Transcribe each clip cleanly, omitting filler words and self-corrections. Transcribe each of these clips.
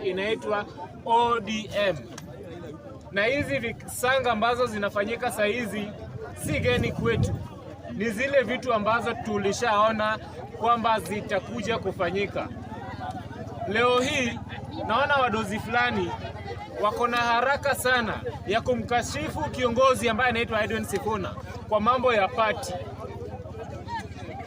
inaitwa ODM. Na hizi visanga ambazo zinafanyika saa hizi si geni kwetu. Ni zile vitu ambazo tulishaona kwamba zitakuja kufanyika. Leo hii naona wadozi fulani wako na haraka sana ya kumkashifu kiongozi ambaye anaitwa Edwin Sifuna kwa mambo ya party.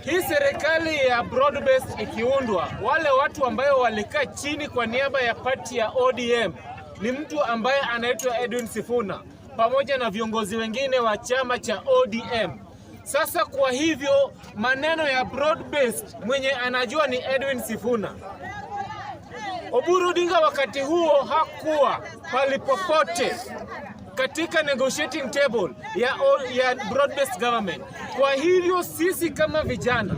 Hii serikali ya broad based ikiundwa, wale watu ambao walikaa chini kwa niaba ya party ya ODM ni mtu ambaye anaitwa Edwin Sifuna pamoja na viongozi wengine wa chama cha ODM. Sasa kwa hivyo maneno ya broad based mwenye anajua ni Edwin Sifuna. Oburu Odinga wakati huo hakuwa palipopote katika negotiating table ya broad based government. Kwa hivyo sisi kama vijana,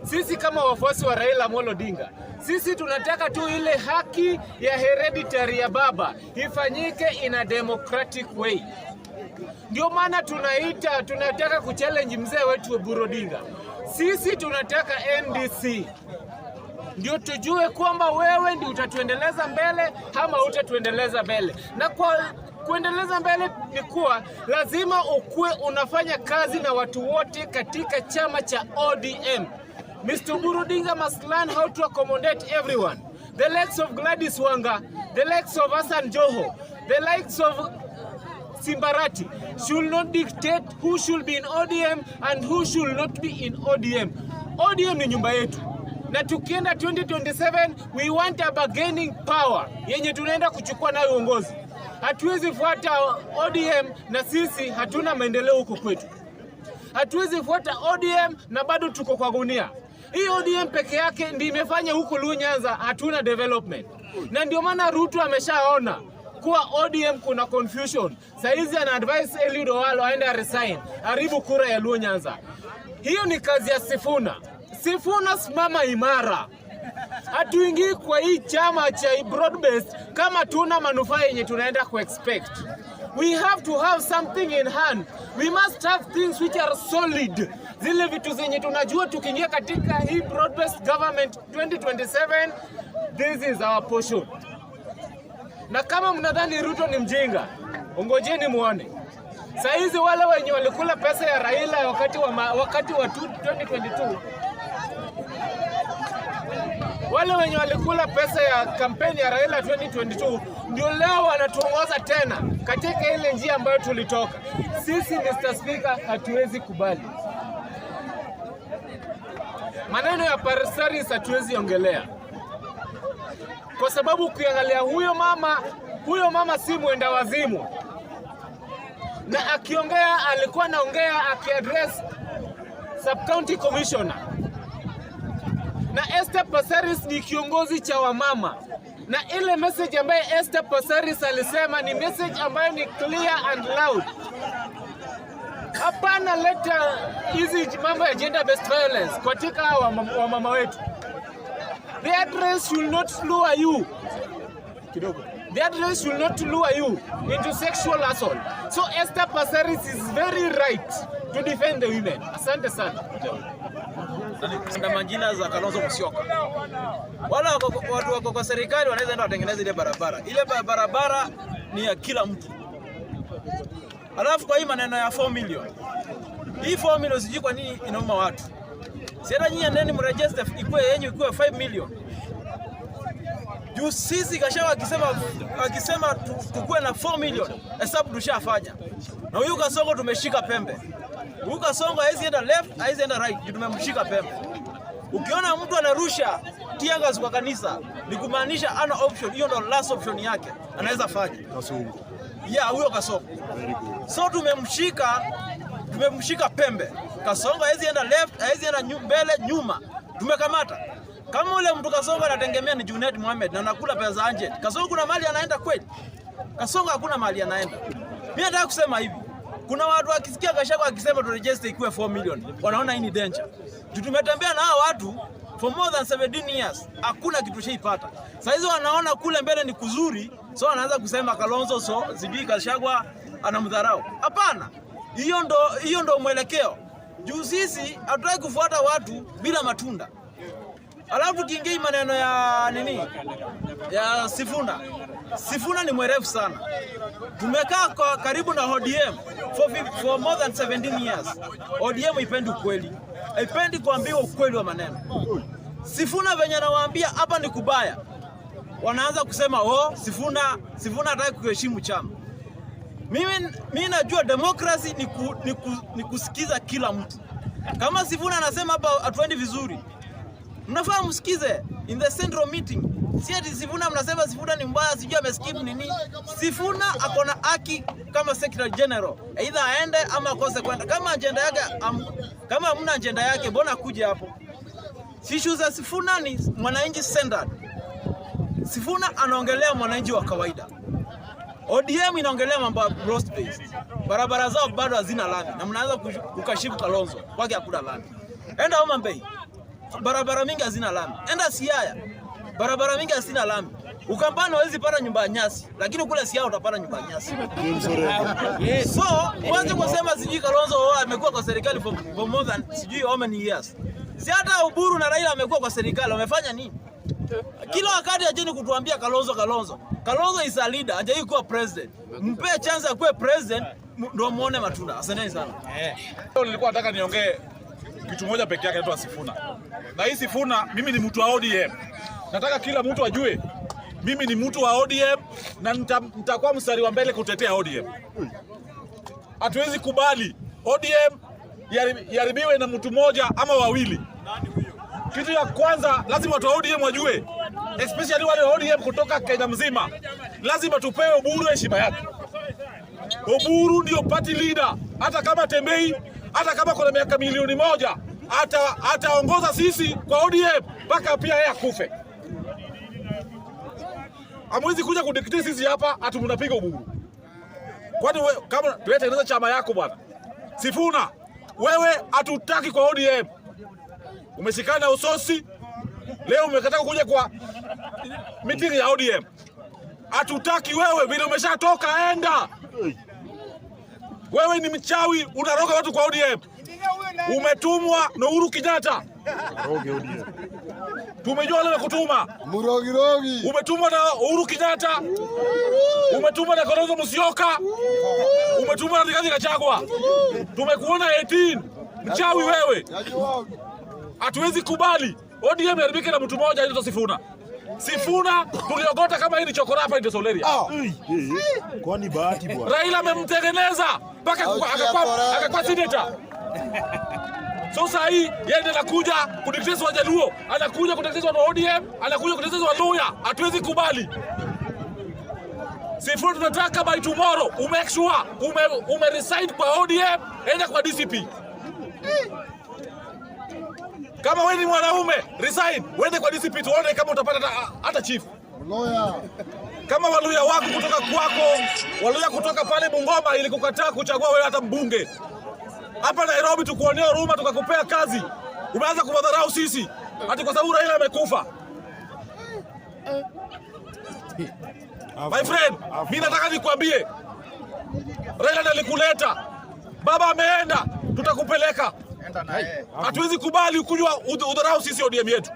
sisi kama wafuasi wa Raila Amolo Odinga, sisi tunataka tu ile haki ya hereditary ya baba ifanyike in a democratic way. Ndio maana tunataka kuchallenge mzee wetu Oburu Odinga. Sisi tunataka NDC. Ndio tujue kwamba wewe ndio utatuendeleza mbele ama utatuendeleza mbele. Na kwa kuendeleza mbele ni kuwa lazima ukue unafanya kazi na watu wote katika chama cha ODM. Mr. Oburu Odinga must learn how to accommodate everyone. The likes of Gladys Wanga, the likes of Hassan Joho, the likes of Simbarati should not dictate who should be in ODM and who should not be in ODM. ODM ni nyumba yetu. Na tukienda 2027 we want a bargaining power yenye tunaenda kuchukua nayo uongozi. Hatuwezi fuata ODM na sisi hatuna maendeleo huko kwetu. Hatuwezi fuata ODM na bado tuko kwa gunia. Hii ODM peke yake ndiyo imefanya huko Luo Nyanza hatuna development. Na ndio maana Ruto ameshaona kuwa ODM kuna confusion. Saizi ana advise Eliud Owalo aende resign, haribu kura ya Luo Nyanza. Hiyo ni kazi ya Sifuna. Sifuna simama imara. Hatuingii kwa hii chama cha broad based kama tuna manufaa yenye tunaenda ku-expect. We have to have something in hand. We must have things which are solid. Zile vitu zenye tunajua tukiingia katika hii broad based government 2027, this is our portion. Na kama mnadhani Ruto ni mjinga, ongojeni muone. Saizi wale wenye walikula pesa ya Raila wakati wa 2022, wale wenye walikula pesa ya kampeni ya Raila 2022 ndio leo wanatuongoza tena katika ile njia ambayo tulitoka. Sisi Mr. Speaker hatuwezi kubali. Maneno ya Parsaris hatuwezi ongelea. Kwa sababu ukiangalia huyo mama si mwenda wazimu. Na akiongea alikuwa anaongea akiaddress sub-county commissioner. Na Esther Passaris ni kiongozi cha wamama. Na ile message ambayo Esther Passaris alisema ni message ambayo ni clear and loud. Hapana leta hizi mambo ya gender based violence katika wamama wetu. The address should not lure you. The address should not lure you into sexual assault. So Esther Passaris is very right to defend the women. Asante sana. Na majina za Kalonzo Musyoka. Wala watu wako kwa serikali wanaweza enda watengeneze ile barabara. Ile barabara ni ya kila mtu. Alafu kwa hii maneno ya 4 million. Hii 4 million sijui kwa nini inauma watu. Sasa nyinyi ndeni mregister ikuwe yenyu ikuwe 5 million. Juu sisi Gachagua akisema tukue na 4 million, hesabu tushafanya. Na huyu Kasongo tumeshika pembe. Huyu Kasongo haizi enda left, haizi enda right, tumemshika pembe. Ukiona mtu anarusha tiagas kwa kanisa, ni kumaanisha ana option, hiyo ndo last option yake. Anaweza fanya. Kasongo. Yeah, huyo Kasongo. So tumemshika pembe. Kasongo haizi enda left, haizi enda mbele, nyuma. Tumekamata. Kama ule mtu Kasongo anategemea ni Junet Mohamed na anakula pesa za Angel. Kasongo kuna mali anaenda kweli? Kasongo hakuna mali anaenda. Mimi nataka kusema hivi. Kuna watu wakisikia Gachagua akisema to register ikuwe 4 million, wanaona hii ni danger. Tumetembea na hao watu for more than 17 years. Hakuna kitu shaipata. Sasa hizo wanaona kule mbele ni kuzuri, so wanaanza kusema Kalonzo sijui Gachagua anamdharau. Hapana. Hiyo ndo mwelekeo. Juu sisi hatutaki kufuata watu bila matunda. Alafu kiingei maneno ya nini? ya Sifuna. Sifuna ni mwerevu sana. Tumekaa kwa karibu na ODM for more than 17 years. ODM haipendi ukweli. Haipendi kuambiwa ukweli wa maneno. Sifuna venye anawaambia hapa ni kubaya, wanaanza kusema Sifuna hataki kuheshimu chama. Mimi najua demokrasi ni kusikiza kila mtu. Kama Sifuna anasema hapa hatuendi vizuri, mnafaa msikize in the central meeting. Si ati Sifuna mnasema Sifuna ni mbaya, sijui ameskip nini. Sifuna ako na haki kama Secretary General, either aende ama akose kwenda. Kama agenda yake kama hamna agenda yake, mbona kuja hapo? Issue za Sifuna ni mwananchi centered. Sifuna anaongelea mwananchi wa kawaida. ODM inaongelea mambo ya broad based. Barabara zao bado hazina lami na mnaanza kukashifu Kalonzo kwake hakuna lami. Enda Homa Bay, barabara mingi hazina lami. Enda Siaya, barabara mingi hazina lami. Ukambani hawezi pata nyumba ya nyasi, lakini kule Siaya utapata nyumba ya nyasi. So, uanze kusema sijui Kalonzo amekuwa kwa serikali for more than sijui how many years. Si hata Uburu na Raila amekuwa kwa serikali, wamefanya nini? Kila wakati ajeni kutuambia Kalonzo is a leader, hajai kuwa president. Mpe chance ya kuwa president ndio muone matunda. Asanteni sana. Nilikuwa nataka niongee kitu moja peke yake, inaitwa Sifuna. Na hii Sifuna, mimi ni mtu wa ODM. Nataka kila mtu ajue mimi ni mtu wa ODM na nitakuwa mstari wa mbele kutetea ODM. Hatuwezi kubali ODM yaribiwe na mtu mmoja ama wawili. Kitu ya kwanza lazima watu wa ODM wajue, especially wale wa ODM kutoka Kenya mzima, lazima tupewe Oburu heshima yake. Oburu ndio party leader, hata kama tembei, hata kama kuna miaka milioni moja, ataongoza sisi kwa ODM mpaka pia yeye akufe. Hamwezi kuja kudictate sisi hapa ati mnapiga Oburu. Kwani wewe kama tunatengeneza chama yako bwana Sifuna, wewe hatutaki kwa ODM. Umeshikana usosi, leo umekataa kuja kwa meeting ya ODM. Hatutaki wewe, vile umeshatoka enda. Wewe ni mchawi, unaroga watu kwa ODM. Umetumwa na Uhuru Kenyatta. Tumejua leo kutuma. Murogi. Umetumwa na Uhuru Kenyatta. Umetumwa na Kalonzo Musyoka. Umetumwa na Rigathi Gachagua. Tumekuona 18. Mchawi wewe. Hatuwezi kubali ODM yaribike na mtu mmoja anaitwa Sifuna. Sifuna tuliogota kama hii ni chokora hapa ndio Soleria. Kwani bahati bwana. Raila amemtengeneza mpaka akakuwa senator. So sasa hii yeye ndiye anakuja kudictate wa Jaluo, anakuja kudictate wa ODM, anakuja kudictate wa Luya. Hatuwezi kubali. Sifuna tunataka by tomorrow make sure resign kwa ODM, enda kwa DCP. Kama wewe ni mwanaume, resign, uende kwa DCP tuone kama utapata hata chief. Kama Waluya wako kutoka kwako, Waluya kutoka pale Bungoma ili kukataa kuchagua wewe hata mbunge. Hapa Nairobi tukuonea huruma tukakupea kazi. Umeanza kuwadharau sisi. Hata kwa sababu Raila amekufa. My friend, mimi nataka nikwambie. Raila ndiye alikuleta. Baba ameenda, tutakupeleka. Hatuwezi kubali ukujua udharau sisi ODM yetu.